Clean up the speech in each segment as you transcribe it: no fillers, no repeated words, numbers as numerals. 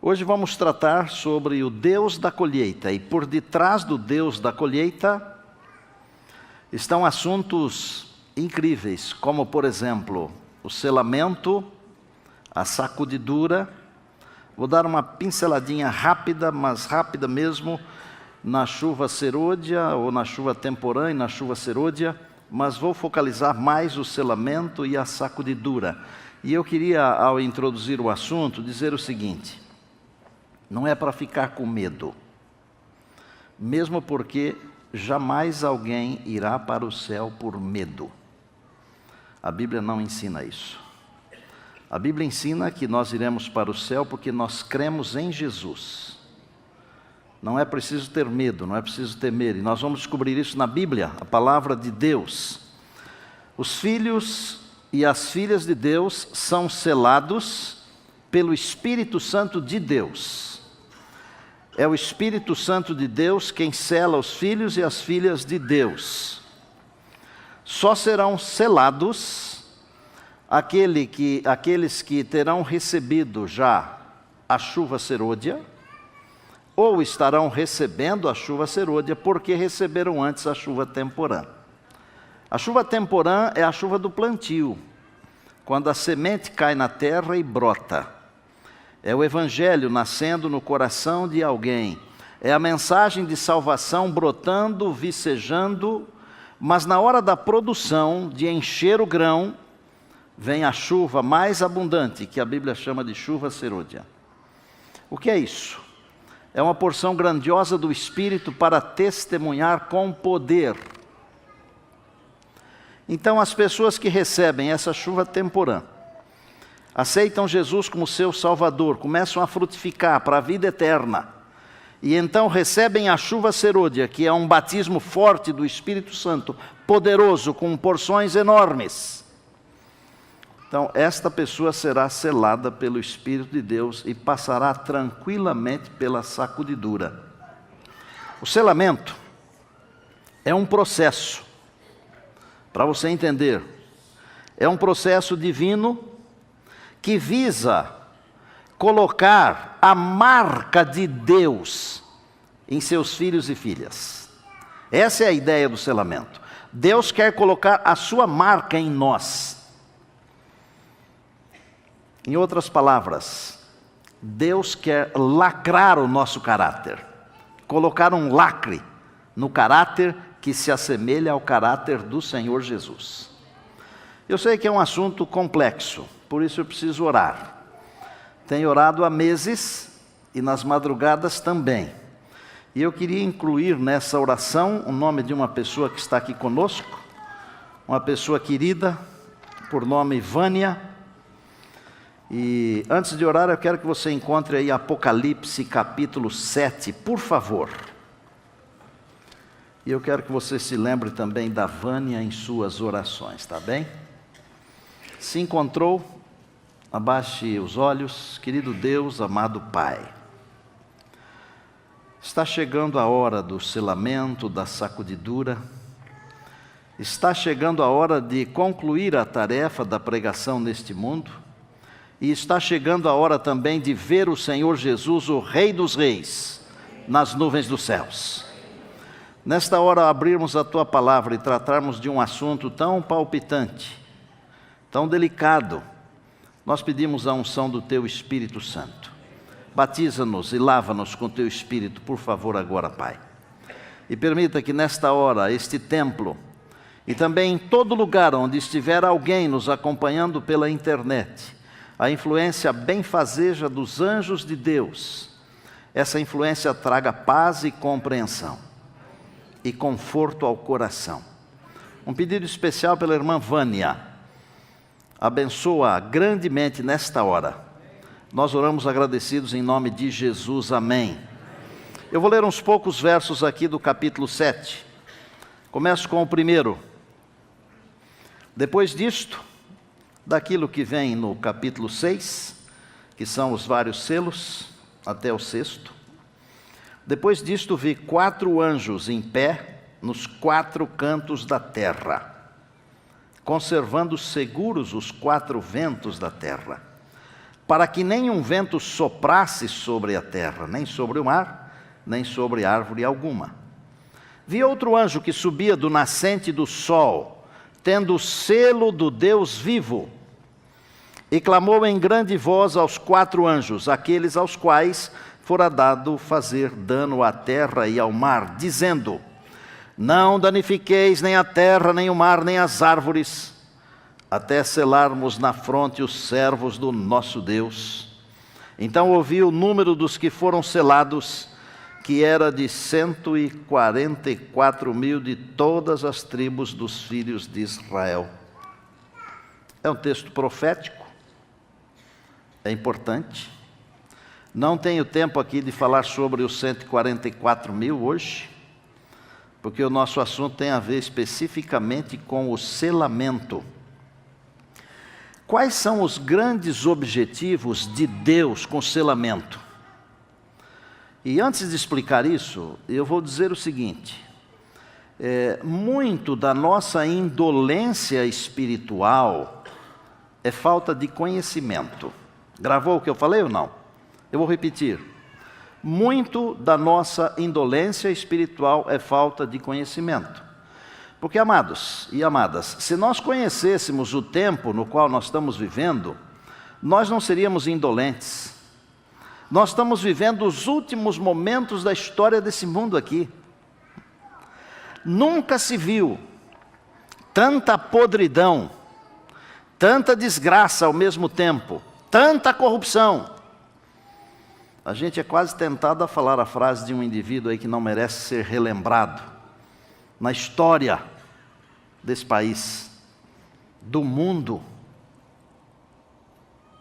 Hoje vamos tratar sobre o Deus da colheita, e por detrás do Deus da colheita estão assuntos incríveis, como por exemplo, o selamento, a sacudidura. Vou dar uma pinceladinha rápida, mas rápida mesmo, na chuva serôdia, ou na chuva temporã e na chuva serôdia, mas vou focalizar mais o selamento e a sacudidura. E eu queria, ao introduzir o assunto, dizer o seguinte: não é para ficar com medo, mesmo porque jamais alguém irá para o céu por medo. A Bíblia não ensina isso. A Bíblia ensina que nós iremos para o céu porque nós cremos em Jesus. Não é preciso ter medo, não é preciso temer. E nós vamos descobrir isso na Bíblia, a palavra de Deus. Os filhos e as filhas de Deus são selados pelo Espírito Santo de Deus. É o Espírito Santo de Deus quem sela os filhos e as filhas de Deus. Só serão selados aqueles que terão recebido já a chuva serôdia, ou estarão recebendo a chuva serôdia porque receberam antes a chuva temporã. A chuva temporã é a chuva do plantio, quando a semente cai na terra e brota. É o Evangelho nascendo no coração de alguém. É a mensagem de salvação brotando, vicejando, mas na hora da produção, de encher o grão, vem a chuva mais abundante, que a Bíblia chama de chuva serôdia. O que é isso? É uma porção grandiosa do Espírito para testemunhar com poder. Então, as pessoas que recebem essa chuva temporã, aceitam Jesus como seu Salvador, começam a frutificar para a vida eterna, e então recebem a chuva serôdia, que é um batismo forte do Espírito Santo, poderoso, com porções enormes. Então, esta pessoa será selada pelo Espírito de Deus e passará tranquilamente pela sacudidura. O selamento é um processo, para você entender, é um processo divino que visa colocar a marca de Deus em seus filhos e filhas. Essa é a ideia do selamento. Deus quer colocar a sua marca em nós. Em outras palavras, Deus quer lacrar o nosso caráter, colocar um lacre no caráter que se assemelha ao caráter do Senhor Jesus. Eu sei que é um assunto complexo, por isso eu preciso orar. Tenho orado há meses e nas madrugadas também. E eu queria incluir nessa oração o nome de uma pessoa que está aqui conosco, uma pessoa querida, por nome Vânia. E antes de orar, eu quero que você encontre aí Apocalipse capítulo 7, por favor. E eu quero que você se lembre também da Vânia em suas orações, tá bem? Se encontrou? Abaixe os olhos. Querido Deus, amado Pai, está chegando a hora do selamento, da sacudidura. Está chegando a hora de concluir a tarefa da pregação neste mundo. E está chegando a hora também de ver o Senhor Jesus, o Rei dos Reis, nas nuvens dos céus. Nesta hora, abrirmos a Tua palavra e tratarmos de um assunto tão palpitante, tão delicado, nós pedimos a unção do Teu Espírito Santo. Batiza-nos e lava-nos com Teu Espírito, por favor, agora, Pai. E permita que nesta hora, este templo, e também em todo lugar onde estiver alguém nos acompanhando pela internet, a influência benfazeja dos anjos de Deus, essa influência traga paz e compreensão, e conforto ao coração. Um pedido especial pela irmã Vânia. Abençoa grandemente nesta hora. Nós oramos agradecidos em nome de Jesus, amém. Eu vou ler uns poucos versos aqui do capítulo 7. Começo com o primeiro. Depois disto, daquilo que vem no capítulo 6, que são os vários selos, até o 6º. Depois disto vi 4 anjos em pé nos 4 cantos da terra, conservando seguros os 4 ventos da terra. para que nenhum vento soprasse sobre a terra, nem sobre o mar, nem sobre árvore alguma. Vi outro anjo que subia do nascente do sol, tendo o selo do Deus vivo, e clamou em grande voz aos 4 anjos, aqueles aos quais fora dado fazer dano à terra e ao mar, dizendo: não danifiqueis nem a terra, nem o mar, nem as árvores, até selarmos na fronte os servos do nosso Deus. Então ouvi o número dos que foram selados, que era de 144.000 de todas as tribos dos filhos de Israel. É um texto profético, é importante. Não tenho tempo aqui de falar sobre os 144.000 hoje, porque o nosso assunto tem a ver especificamente com o selamento. Quais são os grandes objetivos de Deus com o selamento? E antes de explicar isso, eu vou dizer o seguinte: muito da nossa indolência espiritual é falta de conhecimento. Gravou o que eu falei ou não? Eu vou repetir. Muito da nossa indolência espiritual é falta de conhecimento. Porque, amados e amadas, se nós conhecêssemos o tempo no qual nós estamos vivendo, nós não seríamos indolentes. Nós estamos vivendo os últimos momentos da história desse mundo aqui. Nunca se viu tanta podridão, tanta desgraça ao mesmo tempo, tanta corrupção. A gente é quase tentado a falar a frase de um indivíduo aí que não merece ser relembrado na história desse país, do mundo.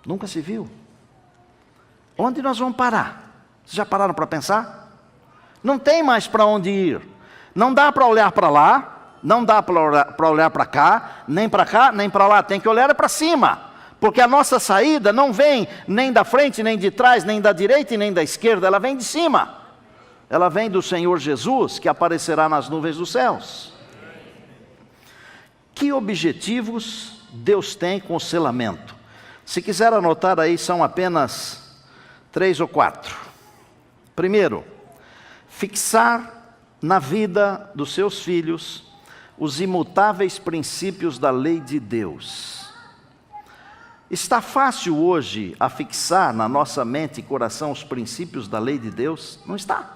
Nunca se viu. Onde nós vamos parar? Vocês já pararam para pensar? Não tem mais para onde ir. Não dá para olhar para lá, não dá para olhar para cá, nem para lá. Tem que olhar para cima. Porque a nossa saída não vem nem da frente, nem de trás, nem da direita e nem da esquerda. Ela vem de cima. Ela vem do Senhor Jesus, que aparecerá nas nuvens dos céus. Que objetivos Deus tem com o selamento? Se quiser anotar aí, são apenas 3 ou 4. Primeiro, fixar na vida dos seus filhos os imutáveis princípios da lei de Deus. Está fácil hoje a fixar na nossa mente e coração os princípios da lei de Deus? Não está.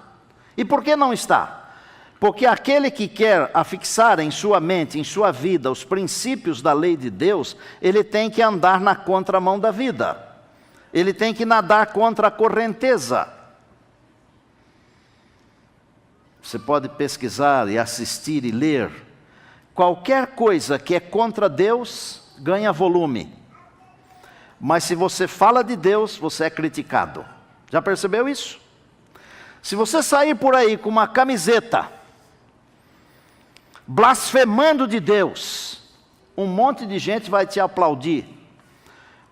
E por que não está? Porque aquele que quer afixar em sua mente, em sua vida, os princípios da lei de Deus, ele tem que andar na contramão da vida. Ele tem que nadar contra a correnteza. Você pode pesquisar e assistir e ler. Qualquer coisa que é contra Deus, ganha volume. Mas se você fala de Deus, você é criticado. Já percebeu isso? Se você sair por aí com uma camiseta, blasfemando de Deus, um monte de gente vai te aplaudir.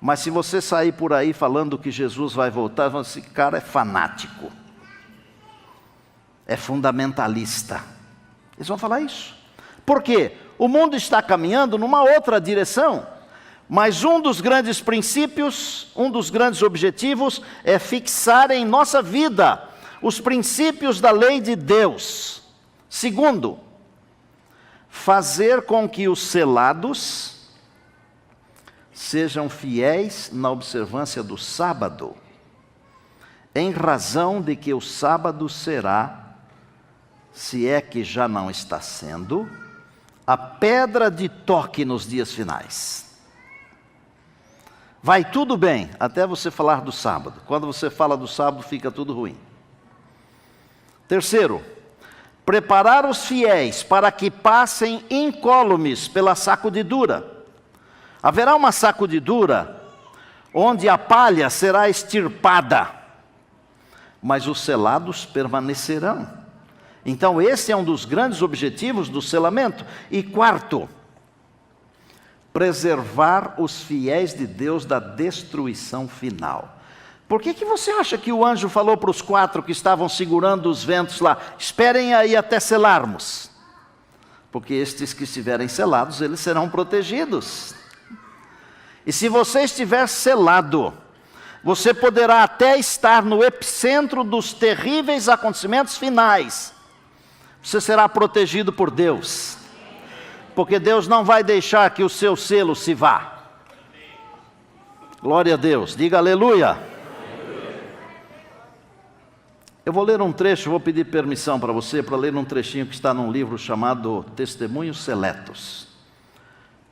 Mas se você sair por aí falando que Jesus vai voltar, esse cara é fanático, é fundamentalista. Eles vão falar isso. Por quê? O mundo está caminhando numa outra direção. Mas um dos grandes princípios, um dos grandes objetivos é fixar em nossa vida os princípios da lei de Deus. Segundo, fazer com que os selados sejam fiéis na observância do sábado, em razão de que o sábado será, se é que já não está sendo, a pedra de toque nos dias finais. Vai tudo bem, até você falar do sábado. Quando você fala do sábado, fica tudo ruim. Terceiro, preparar os fiéis para que passem incólumes pela sacudidura. Haverá uma sacudidura onde a palha será extirpada, mas os selados permanecerão. Então esse é um dos grandes objetivos do selamento. E quarto, preservar os fiéis de Deus da destruição final. Por que você acha que o anjo falou para os 4 que estavam segurando os ventos lá, esperem aí até selarmos? Porque estes que estiverem selados, eles serão protegidos. E se você estiver selado, você poderá até estar no epicentro dos terríveis acontecimentos finais. Você será protegido por Deus, porque Deus não vai deixar que o seu selo se vá. Glória a Deus, diga aleluia. Eu vou ler um trecho, vou pedir permissão para você, para ler um trechinho que está num livro chamado Testemunhos Seletos.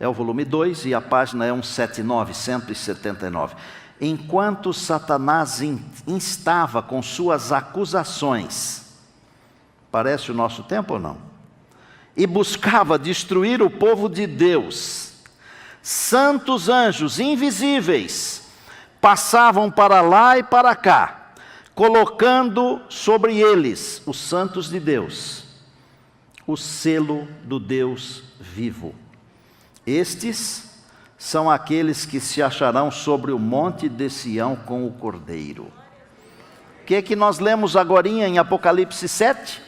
É o volume 2 e a página é 179. Enquanto Satanás instava com suas acusações, parece o nosso tempo ou não? E buscava destruir o povo de Deus, santos anjos invisíveis passavam para lá e para cá, colocando sobre eles, os santos de Deus, o selo do Deus vivo. Estes são aqueles que se acharão sobre o monte de Sião com o Cordeiro. O que é que nós lemos agorinha em Apocalipse 7?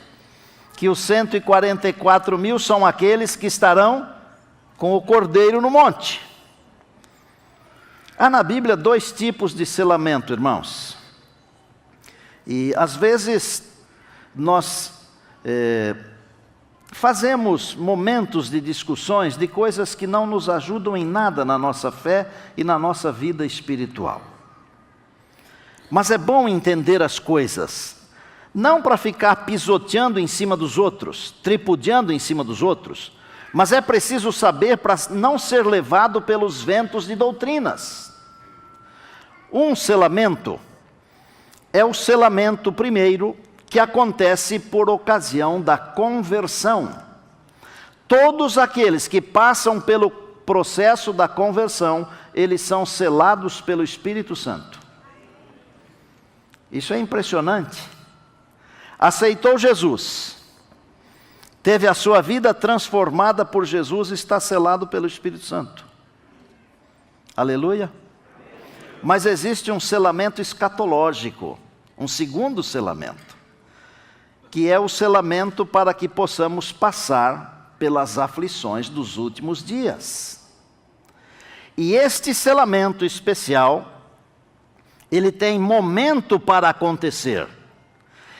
Que os 144.000 são aqueles que estarão com o Cordeiro no monte. Há na Bíblia 2 tipos de selamento, irmãos. E às vezes nós fazemos momentos de discussões de coisas que não nos ajudam em nada na nossa fé e na nossa vida espiritual. Mas é bom entender as coisas, não para ficar pisoteando em cima dos outros, tripudiando em cima dos outros, mas é preciso saber para não ser levado pelos ventos de doutrinas. Um selamento é o selamento primeiro que acontece por ocasião da conversão. Todos aqueles que passam pelo processo da conversão, eles são selados pelo Espírito Santo. Isso é impressionante. Aceitou Jesus, teve a sua vida transformada por Jesus, está selado pelo Espírito Santo. Aleluia. Mas existe um selamento escatológico, um segundo selamento, que é o selamento para que possamos passar pelas aflições dos últimos dias. E este selamento especial, ele tem momento para acontecer.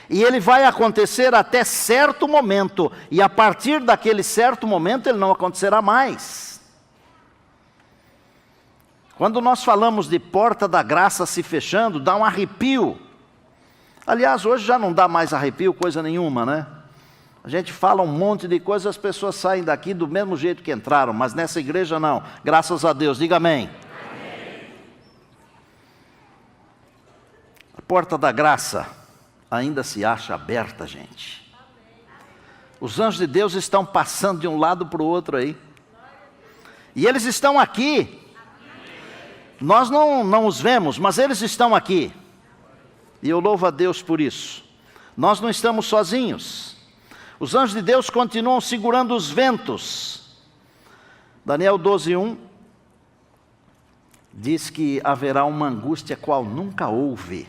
E ele vai acontecer até certo momento, e a partir daquele certo momento ele não acontecerá mais. Quando nós falamos de porta da graça se fechando, dá um arrepio. Aliás, hoje já não dá mais arrepio, coisa nenhuma, né? A gente fala um monte de coisas, as pessoas saem daqui do mesmo jeito que entraram, mas nessa igreja não. Graças a Deus, diga amém. Amém. A porta da graça ainda se acha aberta, gente. Os anjos de Deus estão passando de um lado para o outro aí. E eles estão aqui. Nós não os vemos, mas eles estão aqui. E eu louvo a Deus por isso. Nós não estamos sozinhos. Os anjos de Deus continuam segurando os ventos. Daniel 12:1 diz que haverá uma angústia qual nunca houve.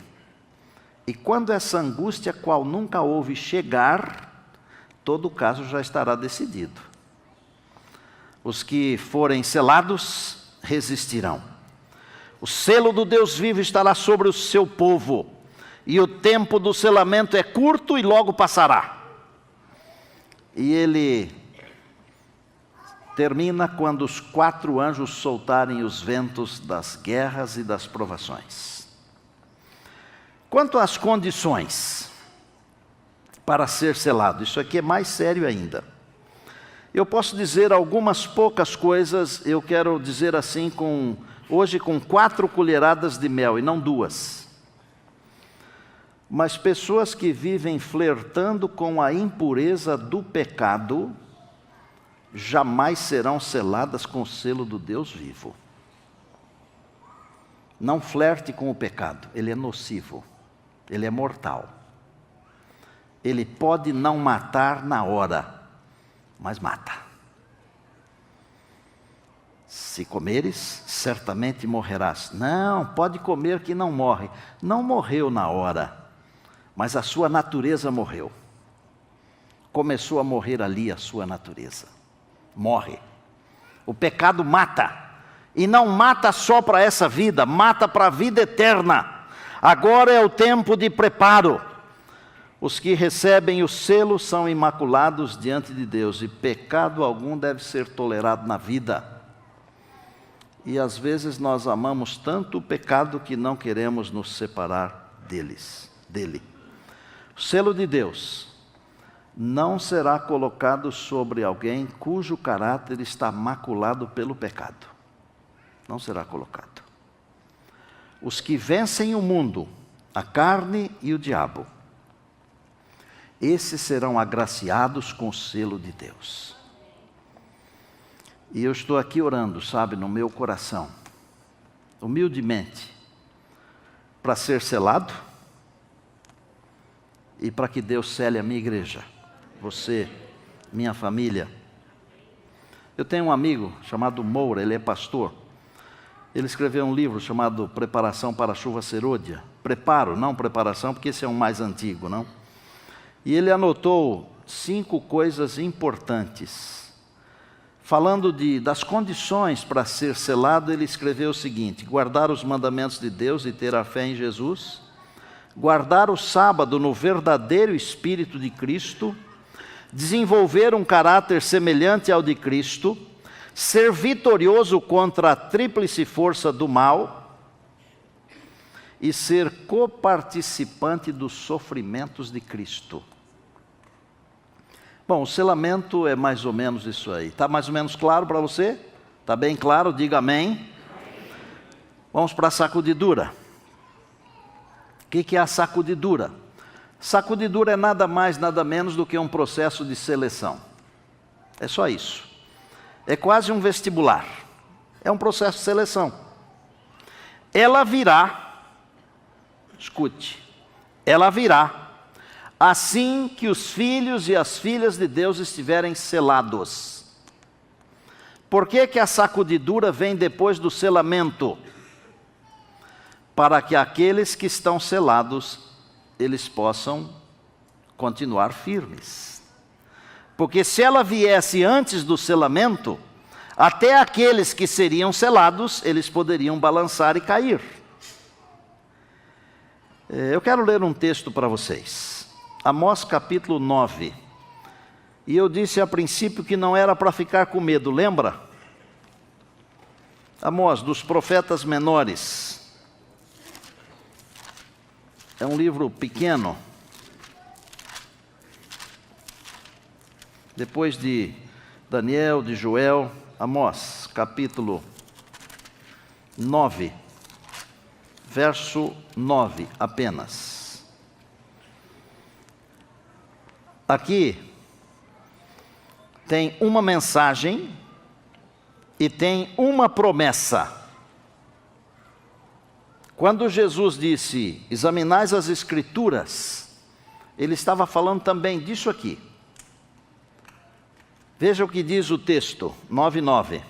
E quando essa angústia qual nunca houve chegar, todo o caso já estará decidido. Os que forem selados resistirão. O selo do Deus vivo estará sobre o seu povo. E o tempo do selamento é curto e logo passará. E ele termina quando os 4 anjos soltarem os ventos das guerras e das provações. Quanto às condições para ser selado, isso aqui é mais sério ainda. Eu posso dizer algumas poucas coisas, eu quero dizer assim hoje com 4 colheradas de mel e não 2. Mas pessoas que vivem flertando com a impureza do pecado, jamais serão seladas com o selo do Deus vivo. Não flerte com o pecado, ele é nocivo, ele é mortal. Ele pode não matar na hora, mas mata. Se comeres, certamente morrerás. Não, pode comer que não morre. Não morreu na hora, mas a sua natureza morreu. Começou a morrer ali a sua natureza. Morre. O pecado mata. E não mata só para essa vida, mata para a vida eterna. Agora é o tempo de preparo. Os que recebem o selo são imaculados diante de Deus, e pecado algum deve ser tolerado na vida. E às vezes nós amamos tanto o pecado que não queremos nos separar dele. O selo de Deus não será colocado sobre alguém cujo caráter está maculado pelo pecado. Não será colocado. Os que vencem o mundo, a carne e o diabo, esses serão agraciados com o selo de Deus. E eu estou aqui orando, sabe, no meu coração, humildemente, para ser selado e para que Deus sele a minha igreja, você, minha família. Eu tenho um amigo chamado Moura, ele é pastor. Ele escreveu um livro chamado Preparação para a Chuva Serôdia. Preparo, não preparação, porque esse é um mais antigo, não? E ele anotou 5 coisas importantes. Falando das condições para ser selado, ele escreveu o seguinte: guardar os mandamentos de Deus e ter a fé em Jesus, guardar o sábado no verdadeiro espírito de Cristo, desenvolver um caráter semelhante ao de Cristo, ser vitorioso contra a tríplice força do mal e ser coparticipante dos sofrimentos de Cristo. Bom, o selamento é mais ou menos isso aí. Está mais ou menos claro para você? Está bem claro? Diga amém. Vamos para a sacudidura. O que é a sacudidura? Sacudidura é nada mais, nada menos do que um processo de seleção. É só isso. É quase um vestibular. É um processo de seleção. Ela virá, escute, ela virá assim que os filhos e as filhas de Deus estiverem selados. Por que a sacudidura vem depois do selamento? Para que aqueles que estão selados, eles possam continuar firmes. Porque se ela viesse antes do selamento, até aqueles que seriam selados, eles poderiam balançar e cair. Eu quero ler um texto para vocês. Amós capítulo 9. E eu disse a princípio que não era para ficar com medo, lembra? Amós, dos profetas menores. É um livro pequeno. Depois de Daniel, de Joel, Amós, capítulo 9, verso 9 apenas. Aqui tem uma mensagem e tem uma promessa. Quando Jesus disse, examinais as Escrituras, ele estava falando também disso aqui. Veja o que diz o texto, 9:9.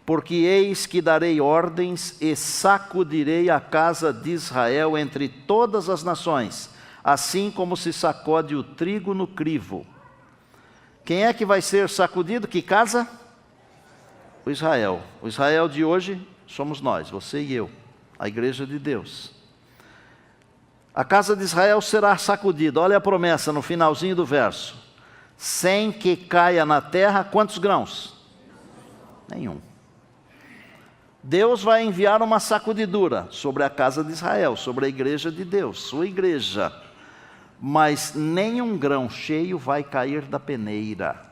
Porque eis que darei ordens e sacudirei a casa de Israel entre todas as nações, assim como se sacode o trigo no crivo. Quem é que vai ser sacudido? Que casa? O Israel. O Israel de hoje somos nós, você e eu, a igreja de Deus. A casa de Israel será sacudida. Olha a promessa no finalzinho do verso. Sem que caia na terra, quantos grãos? Nenhum. Deus vai enviar uma sacudidura sobre a casa de Israel, sobre a igreja de Deus, sua igreja. Mas nenhum grão cheio vai cair da peneira.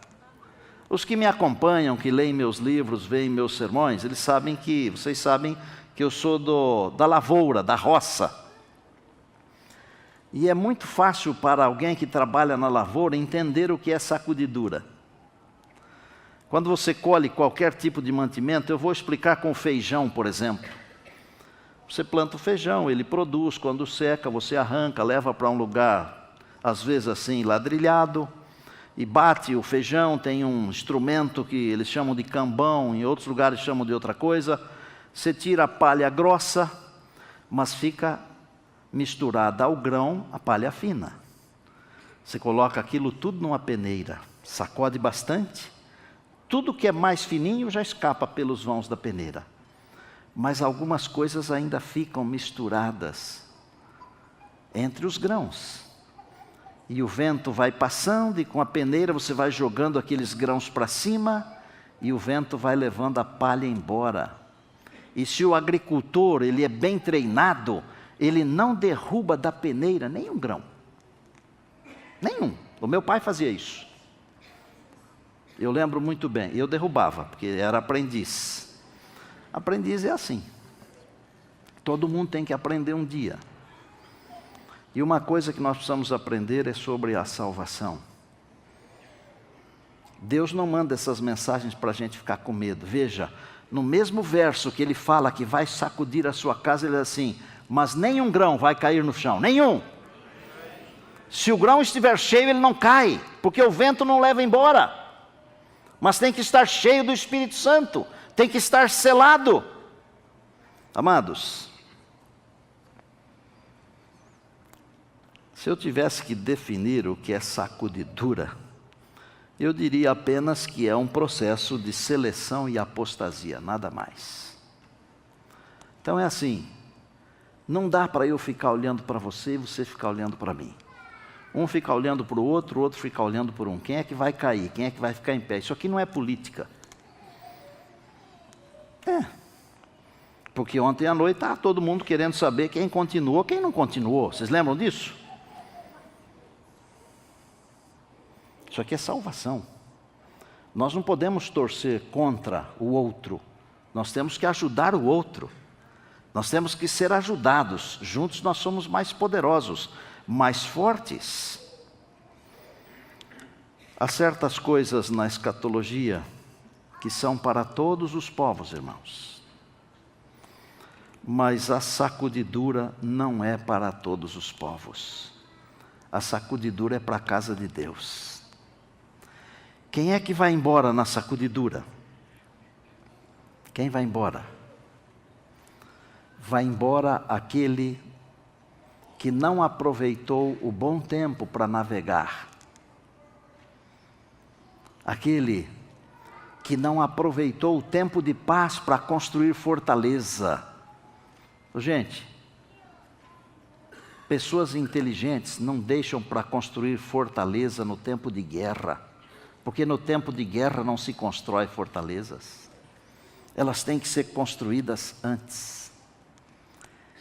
Os que me acompanham, que leem meus livros, veem meus sermões, vocês sabem que eu sou da lavoura, da roça. E é muito fácil para alguém que trabalha na lavoura entender o que é sacudidura. Quando você colhe qualquer tipo de mantimento, eu vou explicar com feijão, por exemplo. Você planta o feijão, ele produz, quando seca, você arranca, leva para um lugar, às vezes assim, ladrilhado, e bate o feijão, tem um instrumento que eles chamam de cambão, em outros lugares chamam de outra coisa. Você tira a palha grossa, mas fica misturada ao grão a palha fina. Você coloca aquilo tudo numa peneira, sacode bastante, tudo que é mais fininho já escapa pelos vãos da peneira. mas algumas coisas ainda ficam misturadas entre os grãos. E o vento vai passando e com a peneira você vai jogando aqueles grãos para cima e o vento vai levando a palha embora. E se o agricultor ele é bem treinado, ele não derruba da peneira nenhum grão. Nenhum. O meu pai fazia isso. Eu lembro muito bem. Eu derrubava, porque era aprendiz. Aprendiz é assim. Todo mundo tem que aprender um dia. E uma coisa que nós precisamos aprender é sobre a salvação. Deus não manda essas mensagens para a gente ficar com medo. Veja, no mesmo verso que ele fala que vai sacudir a sua casa, ele diz assim, mas nenhum grão vai cair no chão, nenhum. Se o grão estiver cheio, ele não cai, porque o vento não leva embora. Mas tem que estar cheio do Espírito Santo, tem que estar selado. Amados, se eu tivesse que definir o que é sacudidura, eu diria apenas que é um processo de seleção e apostasia, nada mais. Então é assim, não dá para eu ficar olhando para você e você ficar olhando para mim. Um fica olhando para o outro fica olhando por um. Quem é que vai cair? Quem é que vai ficar em pé? Isso aqui não é política. Porque ontem à noite estava todo mundo querendo saber quem continuou, quem não continuou. Vocês lembram disso? Isso aqui é salvação. Nós não podemos torcer contra o outro. Nós temos que ajudar o outro. Nós temos que ser ajudados. Juntos nós somos mais poderosos, mais fortes. Há certas coisas na escatologia que são para todos os povos, irmãos. Mas a sacudidura não é para todos os povos. A sacudidura é para a casa de Deus. Quem é que vai embora na sacudidura? Quem vai embora? Vai embora aquele que não aproveitou o bom tempo para navegar. Aquele que não aproveitou o tempo de paz para construir fortaleza. Gente, pessoas inteligentes não deixam para construir fortaleza no tempo de guerra. Porque no tempo de guerra não se constrói fortalezas. Elas têm que ser construídas antes.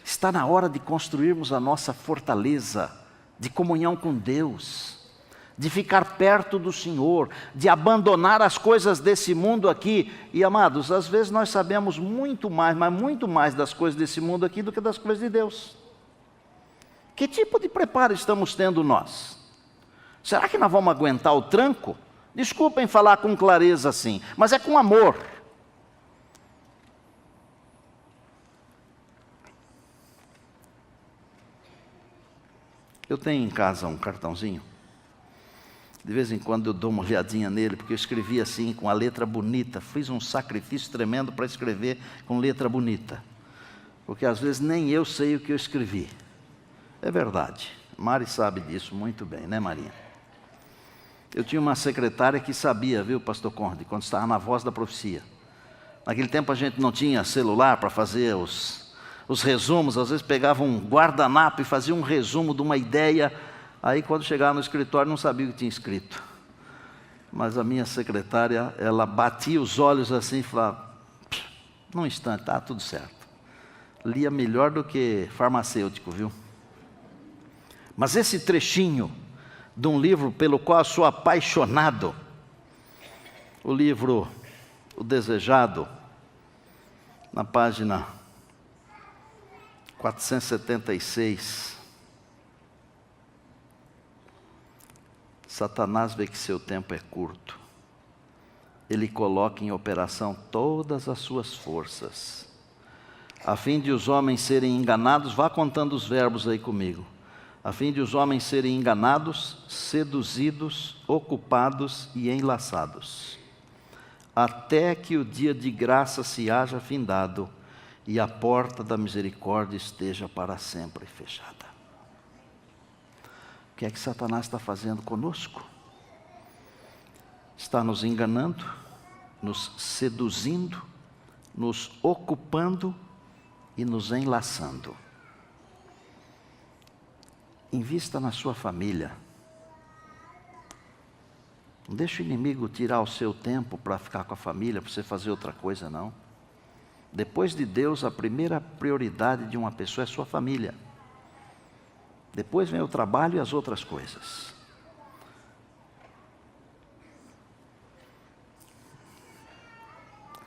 Está na hora de construirmos a nossa fortaleza de comunhão com Deus, de ficar perto do Senhor, de abandonar as coisas desse mundo aqui. E amados, às vezes nós sabemos muito mais, mas muito mais das coisas desse mundo aqui do que das coisas de Deus. Que tipo de preparo estamos tendo nós? Será que nós vamos aguentar o tranco? Desculpem falar com clareza assim, mas é com amor. Eu tenho em casa um cartãozinho. De vez em quando eu dou uma olhadinha nele, porque eu escrevi assim, com a letra bonita. Fiz um sacrifício tremendo para escrever com letra bonita. Porque às vezes nem eu sei o que eu escrevi. É verdade. Mari sabe disso muito bem, né, Marinha? Eu tinha uma secretária que sabia, viu, pastor Conde, quando estava na Voz da Profecia. Naquele tempo a gente não tinha celular para fazer os resumos, às vezes pegava um guardanapo e fazia um resumo de uma ideia, aí quando chegava no escritório não sabia o que tinha escrito. Mas a minha secretária, ela batia os olhos assim e falava, num instante, tá tudo certo. Lia melhor do que farmacêutico, viu? Mas esse trechinho de um livro pelo qual eu sou apaixonado, o livro O Desejado, na página 476, Satanás vê que seu tempo é curto, ele coloca em operação todas as suas forças, a fim de os homens serem enganados. Vá contando os verbos aí comigo. A fim de os homens serem enganados, seduzidos, ocupados e enlaçados, até que o dia de graça se haja findado e a porta da misericórdia esteja para sempre fechada. O que é que Satanás está fazendo conosco? Está nos enganando, nos seduzindo, nos ocupando e nos enlaçando. Invista na sua família. Não deixe o inimigo tirar o seu tempo para ficar com a família, para você fazer outra coisa, não. Depois de Deus, a primeira prioridade de uma pessoa é sua família. Depois vem o trabalho e as outras coisas.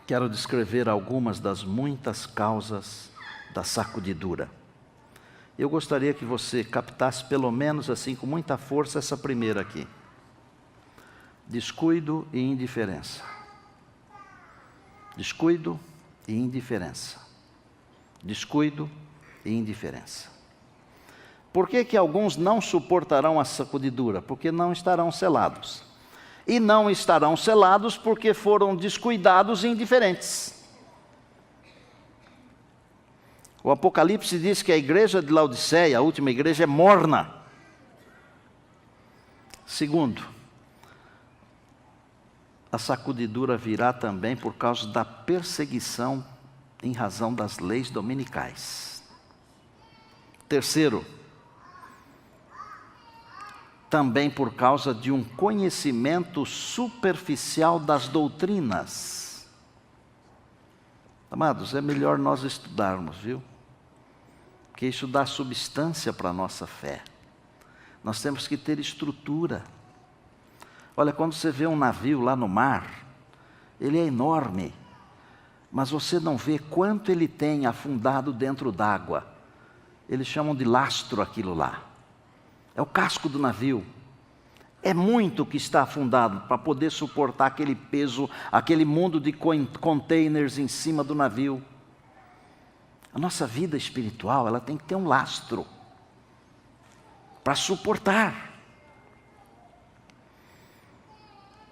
Quero descrever algumas das muitas causas da sacudidura. Eu gostaria que você captasse pelo menos assim com muita força essa primeira aqui. Descuido e indiferença. Descuido e indiferença. Descuido e indiferença. Por que alguns não suportarão a sacudidura? Porque não estarão selados. E não estarão selados porque foram descuidados e indiferentes. O Apocalipse diz que a igreja de Laodiceia, a última igreja, é morna. Segundo, a sacudidura virá também por causa da perseguição em razão das leis dominicais. Terceiro, também por causa de um conhecimento superficial das doutrinas. Amados, é melhor nós estudarmos, viu? Porque isso dá substância para a nossa fé. Nós temos que ter estrutura. Olha, quando você vê um navio lá no mar, ele é enorme, mas você não vê quanto ele tem afundado dentro d'água. Eles chamam de lastro aquilo lá. É o casco do navio. É muito que está afundado para poder suportar aquele peso, aquele mundo de containers em cima do navio. A nossa vida espiritual, ela tem que ter um lastro para suportar.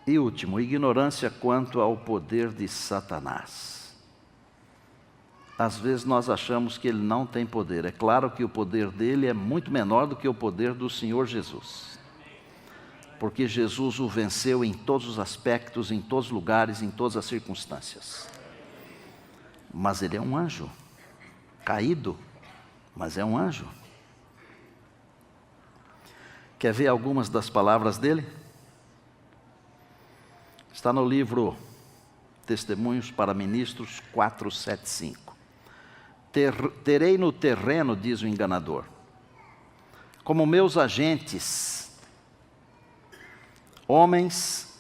E último, ignorância quanto ao poder de Satanás. Às vezes nós achamos que ele não tem poder. É claro que o poder dele é muito menor do que o poder do Senhor Jesus. Porque Jesus o venceu em todos os aspectos, em todos os lugares, em todas as circunstâncias. Mas ele é um anjo, caído, mas é um anjo. Quer ver algumas das palavras dele? Está no livro Testemunhos para Ministros 4:7-5. Terei no terreno, diz o enganador, como meus agentes, homens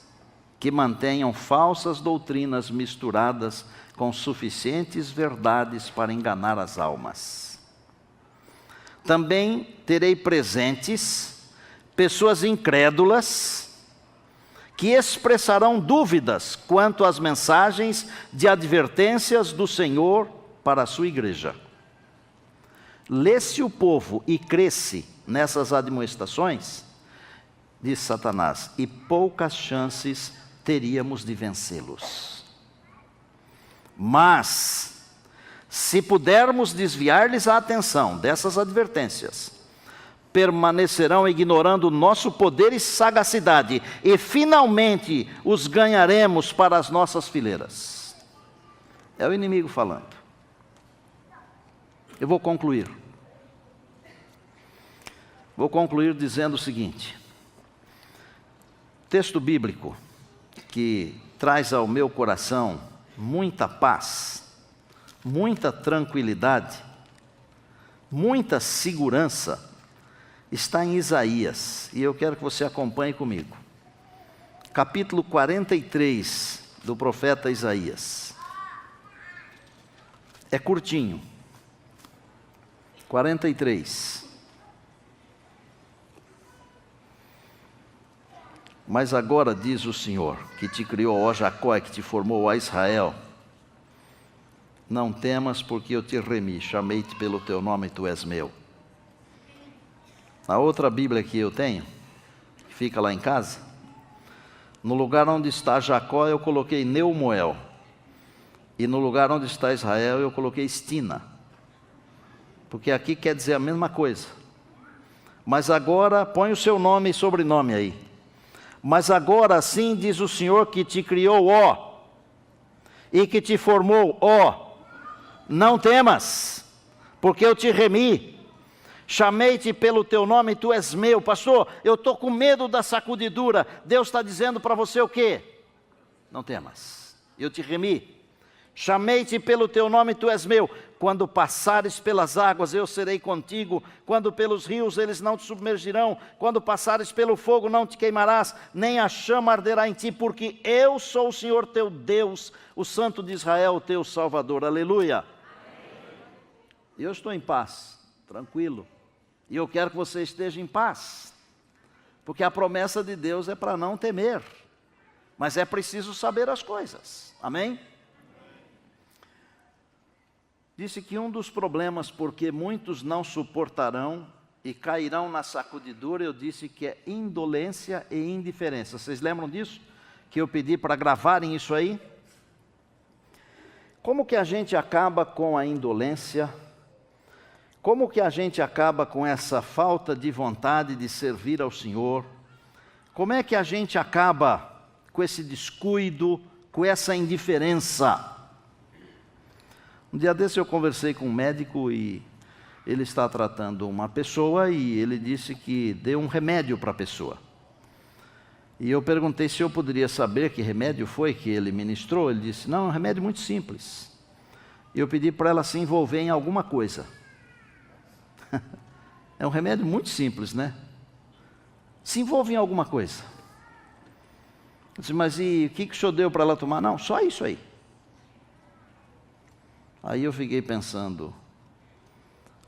que mantenham falsas doutrinas misturadas com suficientes verdades para enganar as almas. Também terei presentes pessoas incrédulas que expressarão dúvidas quanto às mensagens de advertências do Senhor para a sua igreja. Lê-se o povo e cresce nessas admoestações, diz Satanás, e poucas chances teríamos de vencê-los. Mas, se pudermos desviar-lhes a atenção dessas advertências, permanecerão ignorando o nosso poder e sagacidade, e finalmente os ganharemos para as nossas fileiras. É o inimigo falando. Eu vou concluir. Vou concluir dizendo o seguinte: texto bíblico que traz ao meu coração muita paz, muita tranquilidade, muita segurança, está em Isaías, e eu quero que você acompanhe comigo. Capítulo 43 do profeta Isaías. É curtinho. 43. Mas agora diz o Senhor, que te criou, ó Jacó, e que te formou, ó Israel, não temas, porque eu te remi, chamei-te pelo teu nome e tu és meu. Na outra Bíblia que eu tenho, que fica lá em casa, no lugar onde está Jacó eu coloquei Neumoel, e no lugar onde está Israel eu coloquei Estina, porque aqui quer dizer a mesma coisa. Mas agora, põe o seu nome e sobrenome aí. Mas agora assim diz o Senhor que te criou, ó, e que te formou, ó, não temas, porque eu te remi. Chamei-te pelo teu nome e tu és meu. Pastor, eu estou com medo da sacudidura. Deus está dizendo para você o quê? Não temas, eu te remi. Chamei-te pelo teu nome e tu és meu. Quando passares pelas águas, eu serei contigo. Quando pelos rios, eles não te submergirão. Quando passares pelo fogo, não te queimarás, nem a chama arderá em ti, porque eu sou o Senhor teu Deus, o Santo de Israel, o teu Salvador. Aleluia. Eu estou em paz, tranquilo. E eu quero que você esteja em paz, porque a promessa de Deus é para não temer, mas é preciso saber as coisas. Amém? Disse que um dos problemas porque muitos não suportarão e cairão na sacudidura, eu disse que é indolência e indiferença. Vocês lembram disso? Que eu pedi para gravarem isso aí? Como que a gente acaba com a indolência? Como que a gente acaba com essa falta de vontade de servir ao Senhor? Como é que a gente acaba com esse descuido, com essa indiferença? Um dia desse eu conversei com um médico e ele está tratando uma pessoa e ele disse que deu um remédio para a pessoa. E eu perguntei se eu poderia saber que remédio foi que ele ministrou. Ele disse, não, é um remédio muito simples. E eu pedi para ela se envolver em alguma coisa. É um remédio muito simples, né? Se envolve em alguma coisa. Eu disse, mas e o que o senhor deu para ela tomar? Não, só isso aí. Aí eu fiquei pensando,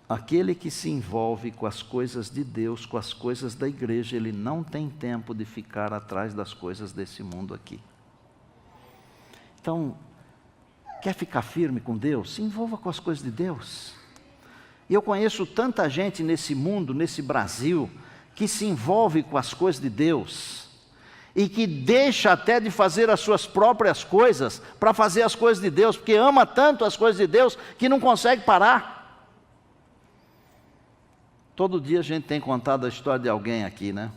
aquele que se envolve com as coisas de Deus, com as coisas da igreja, ele não tem tempo de ficar atrás das coisas desse mundo aqui. Então, quer ficar firme com Deus? Se envolva com as coisas de Deus. E eu conheço tanta gente nesse mundo, nesse Brasil, que se envolve com as coisas de Deus e que deixa até de fazer as suas próprias coisas para fazer as coisas de Deus, porque ama tanto as coisas de Deus que não consegue parar. Todo dia a gente tem contado a história de alguém aqui, né?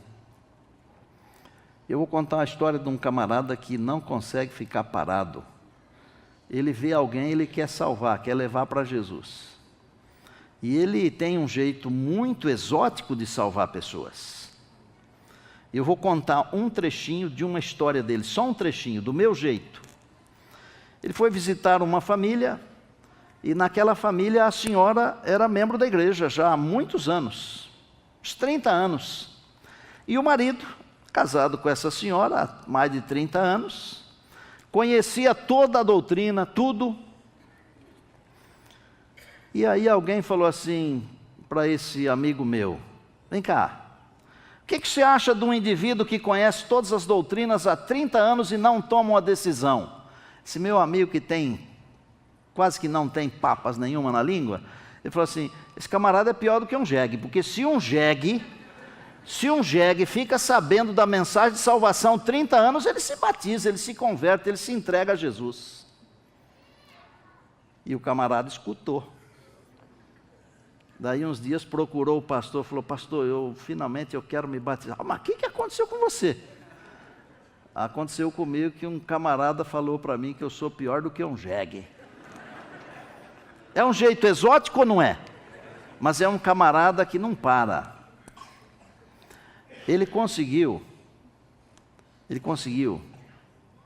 Eu vou contar a história de um camarada que não consegue ficar parado. Ele vê alguém, ele quer salvar, quer levar para Jesus. E ele tem um jeito muito exótico de salvar pessoas. Eu vou contar um trechinho de uma história dele, só um trechinho, do meu jeito. Ele foi visitar uma família, e naquela família a senhora era membro da igreja já há muitos anos, uns 30 anos. E o marido, casado com essa senhora há mais de 30 anos, conhecia toda a doutrina, tudo. E aí alguém falou assim para esse amigo meu, vem cá, o que você acha de um indivíduo que conhece todas as doutrinas há 30 anos e não toma uma decisão? Esse meu amigo que tem, quase que não tem papas nenhuma na língua, ele falou assim, esse camarada é pior do que um jegue, porque se um jegue fica sabendo da mensagem de salvação 30 anos, ele se batiza, ele se converte, ele se entrega a Jesus. E o camarada escutou. Daí uns dias procurou o pastor, falou, pastor, finalmente eu quero me batizar. Mas o que aconteceu com você? Aconteceu comigo que um camarada falou para mim que eu sou pior do que um jegue. É um jeito exótico ou não é? Mas é um camarada que não para. Ele conseguiu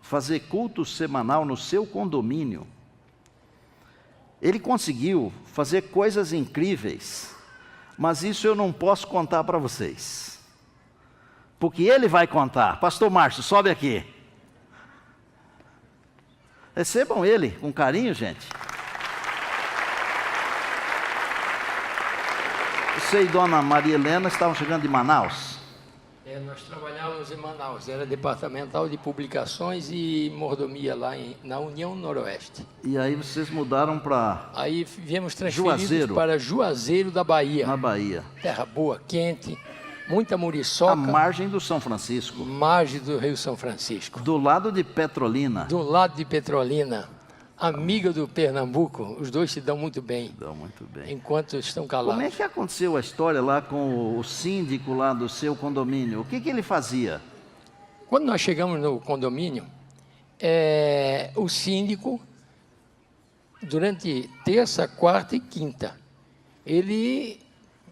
fazer culto semanal no seu condomínio. Ele conseguiu fazer coisas incríveis, mas isso eu não posso contar para vocês, porque ele vai contar. Pastor Márcio, sobe aqui. Recebam ele com carinho, gente. Você e Dona Maria Helena estavam chegando de Manaus? Nós trabalhávamos em Manaus, era departamental de publicações e mordomia lá na União Noroeste. E aí vocês mudaram para... Aí viemos transferidos para Juazeiro da Bahia. Na Bahia. Terra boa, quente, muita muriçoca. À margem do São Francisco. Margem do Rio São Francisco. Do lado de Petrolina. Do lado de Petrolina. Amiga do Pernambuco, os dois se dão muito bem. Dão muito bem. Enquanto estão calados. Como é que aconteceu a história lá com o síndico lá do seu condomínio? O que ele fazia? Quando nós chegamos no condomínio, o síndico, durante terça, quarta e quinta, ele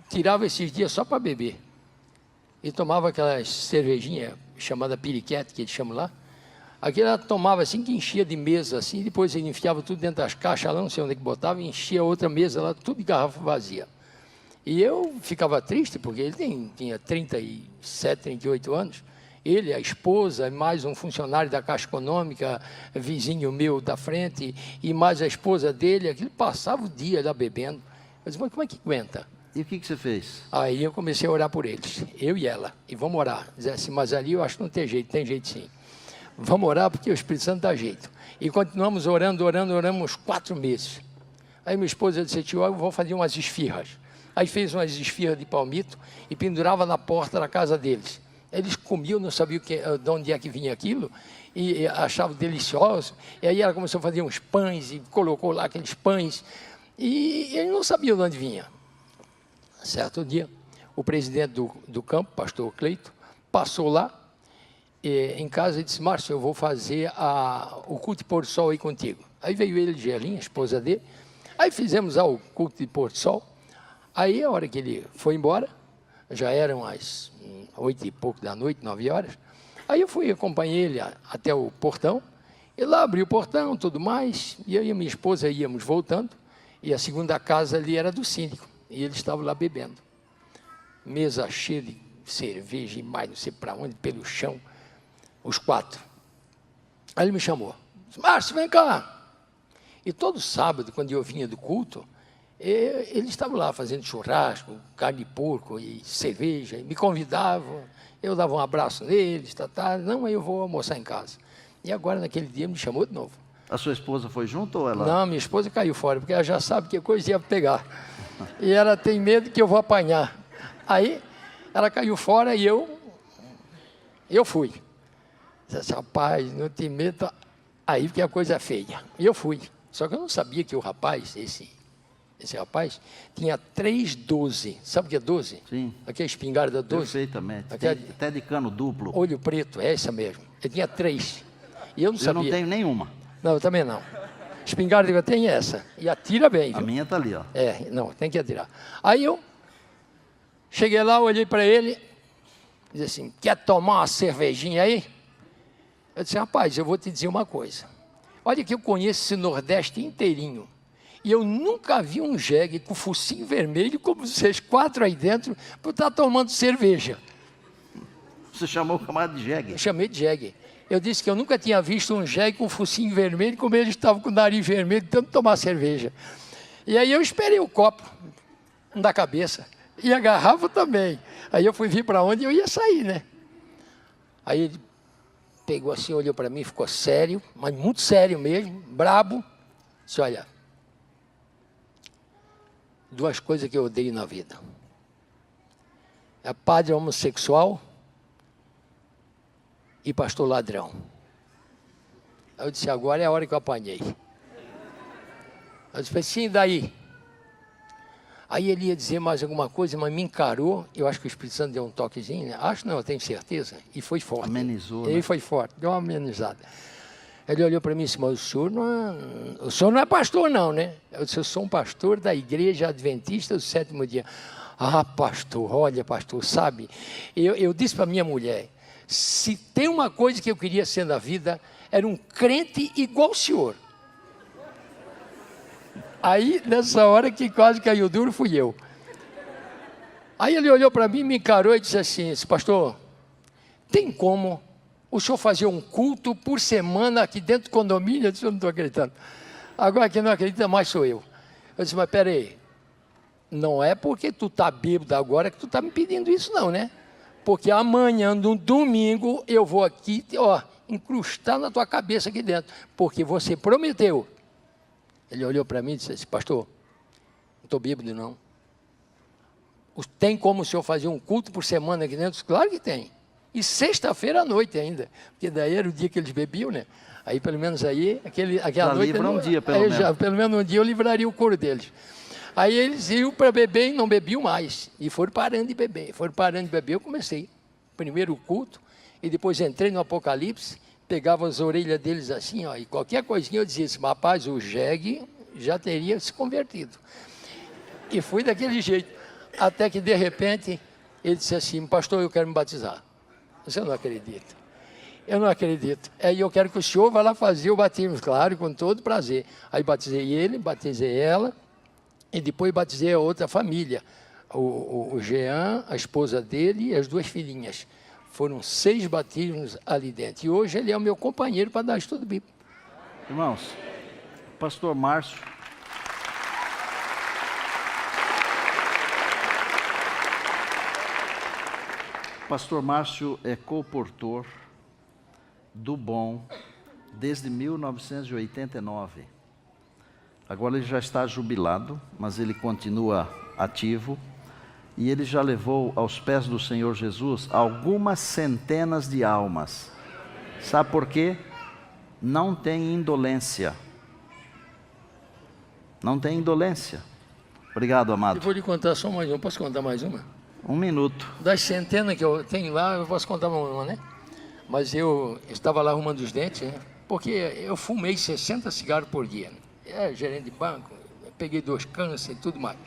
tirava esses dias só para beber. E tomava aquelas cervejinhas chamada piriquete, que eles chamam lá. Aquilo ela tomava assim, que enchia de mesa, assim, depois ele enfiava tudo dentro das caixas lá, não sei onde é que botava, e enchia outra mesa lá, tudo de garrafa vazia. E eu ficava triste, porque ele tinha 37, 38 anos, ele, a esposa, mais um funcionário da Caixa Econômica, vizinho meu da frente, e mais a esposa dele, aquilo passava o dia lá bebendo. Eu disse, mas como é que aguenta? E o que você fez? Aí eu comecei a orar por eles, eu e ela, e vamos orar. Dizer assim, mas ali eu acho que não tem jeito sim. Vamos orar porque o Espírito Santo dá jeito. E continuamos oramos 4 meses. Aí minha esposa disse, tio, eu vou fazer umas esfirras. Aí fez umas esfirras de palmito e pendurava na porta da casa deles. Eles comiam, não sabiam de onde é que vinha aquilo, e achavam delicioso. E aí ela começou a fazer uns pães, e colocou lá aqueles pães, e ele não sabia de onde vinha. Certo dia, o presidente do campo, pastor Cleito, passou lá, em casa, e disse, Márcio, eu vou fazer o culto de pôr do sol aí contigo. Aí veio ele de Gerlinha, a esposa dele, aí fizemos o culto de pôr do sol. Aí, a hora que ele foi embora, já eram as 8 e pouco da noite, 9 horas, aí eu acompanhei ele até o portão, e lá abri o portão, tudo mais, e eu e a minha esposa íamos voltando, e a segunda casa ali era do síndico, e eles estavam lá bebendo. Mesa cheia de cerveja e mais não sei para onde, pelo chão, os 4. Aí ele me chamou, disse, Márcio, vem cá. E todo sábado, quando eu vinha do culto, eles estavam lá fazendo churrasco, carne de porco e cerveja, e me convidavam, eu dava um abraço neles, não, aí eu vou almoçar em casa. E agora, naquele dia, me chamou de novo. A sua esposa foi junto ou ela? Não, minha esposa caiu fora, porque ela já sabe que coisa ia pegar. E ela tem medo que eu vou apanhar. Aí, ela caiu fora e eu fui. Disse, rapaz, não tem medo. Aí que a coisa é feia. E eu fui. Só que eu não sabia que o rapaz, esse rapaz, tinha 3 12. Sabe o que é 12? Sim. Aqui é a espingarda 12. Perfeitamente. Aquela, até de cano duplo. Olho preto, é essa mesmo. Ele tinha 3. E eu não sabia. Eu não tenho nenhuma. Não, eu também não. Espingarda que eu tenho é essa. E atira bem, viu? A minha está ali, ó. Não, tem que atirar. Aí eu cheguei lá, olhei para ele, disse assim, quer tomar uma cervejinha aí? Eu disse, rapaz, eu vou te dizer uma coisa. Olha que eu conheço esse Nordeste inteirinho. E eu nunca vi um jegue com focinho vermelho, como vocês 4 aí dentro, por estar tomando cerveja. Você chamou o camarada de jegue? Eu chamei de jegue. Eu disse que eu nunca tinha visto um jegue com focinho vermelho, como eles estavam com o nariz vermelho, de tanto tomar cerveja. E aí eu esperei o copo da cabeça, e a garrafa também. Aí eu fui vir para onde eu ia sair, né? Aí ele pegou assim, olhou para mim, ficou sério, mas muito sério mesmo, brabo. Disse, olha, 2 coisas que eu odeio na vida. É padre homossexual e pastor ladrão. Aí eu disse, agora é a hora que eu apanhei. Eu disse, sim, daí? Aí ele ia dizer mais alguma coisa, mas me encarou, eu acho que o Espírito Santo deu um toquezinho, né? Acho não, eu tenho certeza, e foi forte. Amenizou, Ele né? foi forte, deu uma amenizada. Ele olhou para mim e disse, mas o senhor não é pastor não, né? Eu disse, eu sou um pastor da Igreja Adventista do 7º dia. Ah, pastor, olha, pastor, sabe? Eu disse para minha mulher, se tem uma coisa que eu queria ser na vida, era um crente igual o senhor. Aí, nessa hora que quase caiu duro, fui eu. Aí ele olhou para mim, me encarou e disse assim, pastor, tem como o senhor fazer um culto por semana aqui dentro do condomínio? Eu disse, eu não estou acreditando. Agora quem não acredita mais sou eu. Eu disse, mas peraí, não é porque tu está bêbado agora que tu está me pedindo isso não, né? Porque amanhã, no domingo, eu vou aqui, incrustar na tua cabeça aqui dentro, porque você prometeu. Ele olhou para mim e disse assim, pastor, não estou bêbado não. Tem como o senhor fazer um culto por semana aqui dentro? Claro que tem. E sexta-feira à noite ainda, porque daí era o dia que eles bebiam, né? Aí pelo menos aí, aquela noite... livra um dia, pelo menos. Pelo menos um dia eu livraria o couro deles. Aí eles iam para beber e não bebiam mais. E foram parando de beber. Eu comecei. Primeiro o culto, e depois entrei no Apocalipse, pegava as orelhas deles assim, e qualquer coisinha eu dizia assim, rapaz, o jegue já teria se convertido. E fui daquele jeito. Até que, de repente, ele disse assim, pastor, eu quero me batizar. Você não acredita? Eu não acredito. Aí eu quero que o senhor vá lá fazer o batismo, claro, com todo prazer. Aí batizei ele, batizei ela, e depois batizei a outra família. O Jean, a esposa dele e as 2 filhinhas. Foram 6 batismos ali dentro. E hoje ele é o meu companheiro para dar estudo bíblico. Irmãos, pastor Márcio. Pastor Márcio é comportor do Bom desde 1989. Agora ele já está jubilado, mas ele continua ativo. E ele já levou aos pés do Senhor Jesus algumas centenas de almas. Sabe por quê? Não tem indolência. Não tem indolência. Obrigado, amado. Eu vou lhe contar só mais uma. Posso contar mais uma? 1 minuto. Das centenas que eu tenho lá, eu posso contar uma, né? Mas eu estava lá arrumando os dentes, né? Porque eu fumei 60 cigarros por dia. Né? Gerente de banco, peguei 2 câncer e tudo mais.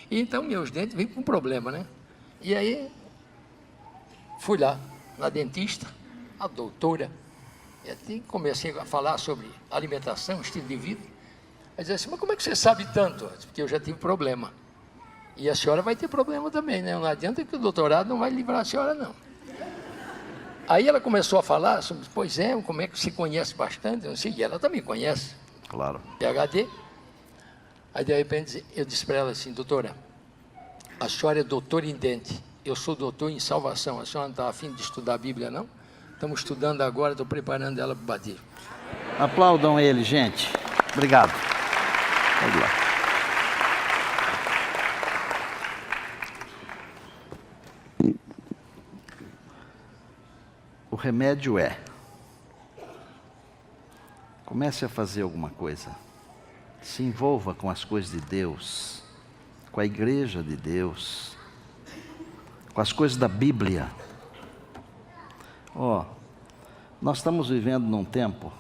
E então meus dentes vêm com problema, né? E aí, fui lá, na dentista, a doutora, e assim comecei a falar sobre alimentação, estilo de vida. Ela disse assim, mas como é que você sabe tanto? Porque eu já tive problema. E a senhora vai ter problema também, né? Não adianta que o doutorado não vai livrar a senhora, não. Aí ela começou a falar sobre, pois é, como é que você conhece bastante? Eu não sei, e ela também conhece. Claro. PhD. Aí, de repente, eu disse para ela assim, doutora, a senhora é doutora em dente, eu sou doutor em salvação, a senhora não está afim de estudar a Bíblia, não? Estamos estudando agora, estou preparando ela para o batismo. Aplaudam ele, gente. Obrigado. Vamos lá. O remédio é: comece a fazer alguma coisa. Se envolva com as coisas de Deus, com a igreja de Deus, com as coisas da Bíblia. Nós estamos vivendo num tempo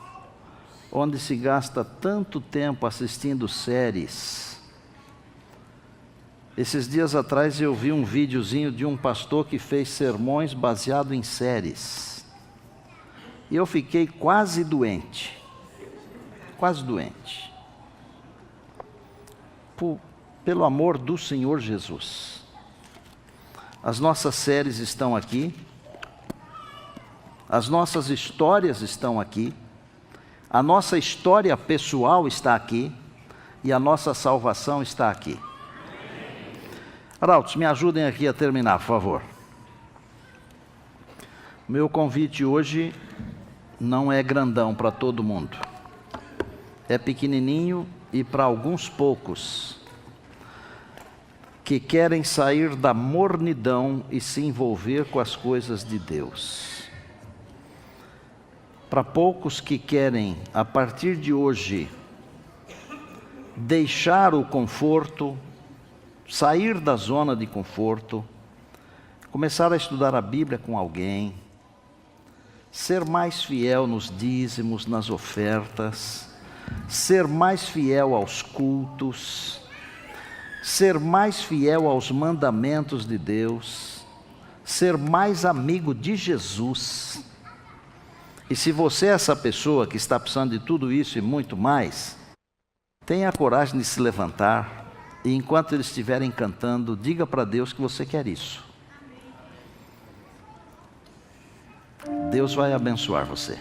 onde se gasta tanto tempo assistindo séries. Esses dias atrás eu vi um videozinho de um pastor que fez sermões baseado em séries. E eu fiquei quase doente. Quase doente. Pelo amor do Senhor Jesus. As nossas séries estão aqui. As nossas histórias estão aqui. A nossa história pessoal está aqui. E a nossa salvação está aqui. Arautos, me ajudem aqui a terminar, por favor. Meu convite hoje não é grandão para todo mundo. É pequenininho e para alguns poucos que querem sair da mornidão e se envolver com as coisas de Deus. Para poucos que querem, a partir de hoje, deixar o conforto, sair da zona de conforto, começar a estudar a Bíblia com alguém, ser mais fiel nos dízimos, nas ofertas, ser mais fiel aos cultos, ser mais fiel aos mandamentos de Deus, ser mais amigo de Jesus. E se você é essa pessoa que está precisando de tudo isso e muito mais, tenha a coragem de se levantar e enquanto eles estiverem cantando, diga para Deus que você quer isso. Deus vai abençoar você.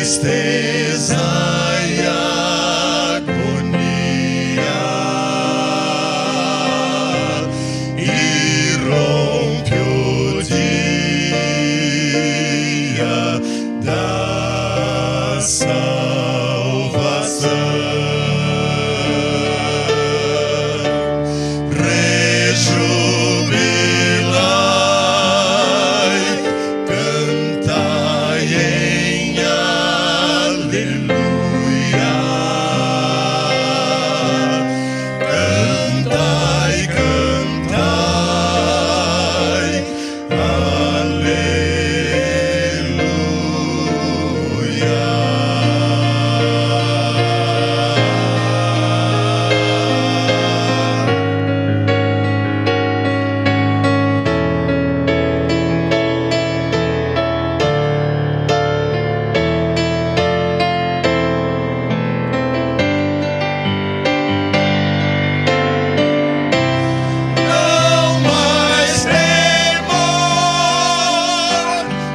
tristeza e agonia, e rompe o dia da salvação. Rejubilai, cantai em aleluia, cantai, cantai, Não mais temor,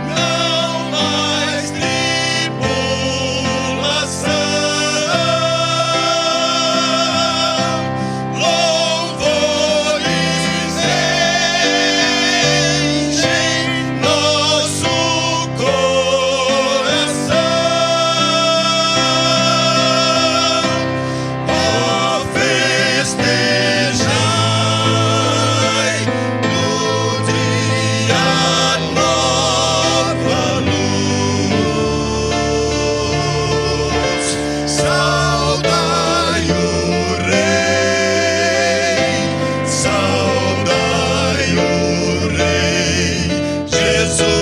não mais tribulação, louvores enchem nosso coração. Ó, festejai no dia nova luz, saudai o Rei Jesus.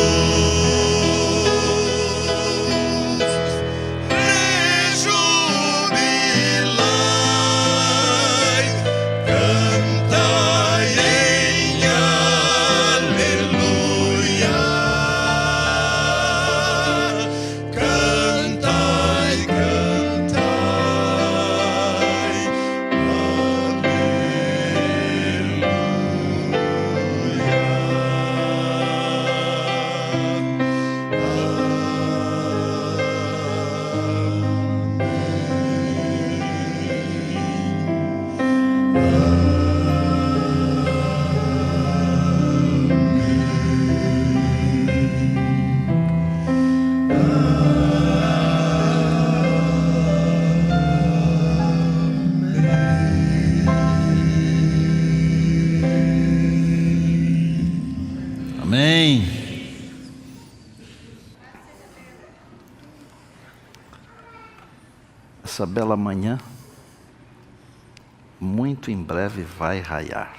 Rejubilai, cantai em aleluia, cantai, cantai, Amém. Essa bela manhã, muito em breve vai raiar.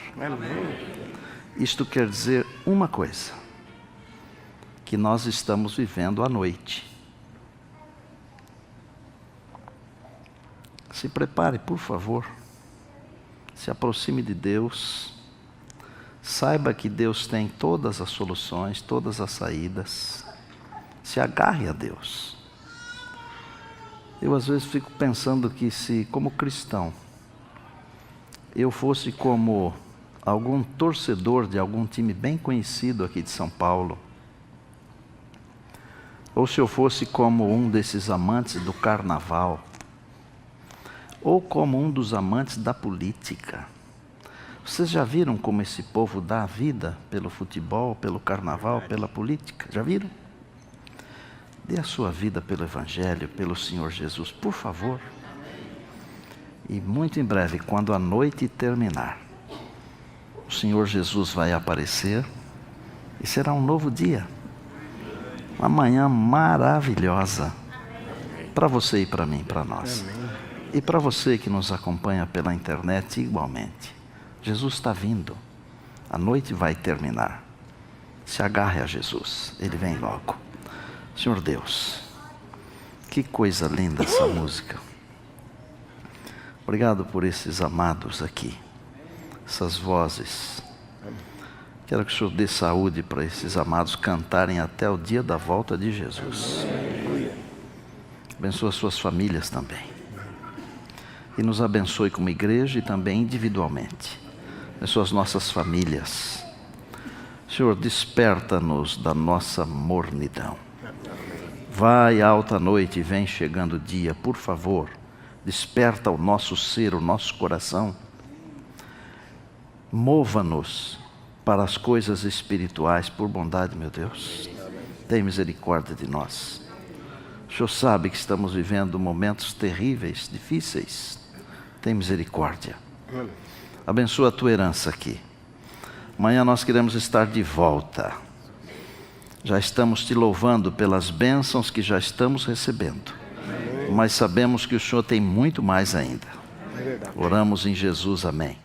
Isto quer dizer uma coisa: que nós estamos vivendo a noite. Se prepare, por favor. Se aproxime de Deus. Saiba que Deus tem todas as soluções, todas as saídas. Se agarre a Deus. Eu às vezes fico pensando que se, como cristão, eu fosse como algum torcedor de algum time bem conhecido aqui de São Paulo, ou se eu fosse como um desses amantes do carnaval, ou como um dos amantes da política. Vocês já viram como esse povo dá a vida pelo futebol, pelo carnaval, pela política? Já viram? Dê a sua vida pelo Evangelho, pelo Senhor Jesus, por favor. E muito em breve, quando a noite terminar, o Senhor Jesus vai aparecer e será um novo dia. Uma manhã maravilhosa para você e para mim, para nós. E para você que nos acompanha pela internet igualmente. Jesus está vindo. A noite vai terminar. Se agarre a Jesus. Ele vem logo. Senhor Deus, que coisa linda essa música. Obrigado por esses amados aqui. Essas vozes. Quero que o Senhor dê saúde para esses amados cantarem até o dia da volta de Jesus. Abençoa suas famílias também. E nos abençoe como igreja e também individualmente. Abençoa as nossas famílias. Senhor, desperta-nos da nossa mornidão. Vai alta noite e vem chegando o dia, por favor, desperta o nosso ser, o nosso coração. Mova-nos para as coisas espirituais, por bondade, meu Deus. Tem misericórdia de nós. O Senhor sabe que estamos vivendo momentos terríveis, difíceis. Tem misericórdia. Abençoa a tua herança aqui. Amanhã nós queremos estar de volta. Já estamos te louvando pelas bênçãos que já estamos recebendo. Mas sabemos que o Senhor tem muito mais ainda. Oramos em Jesus, amém.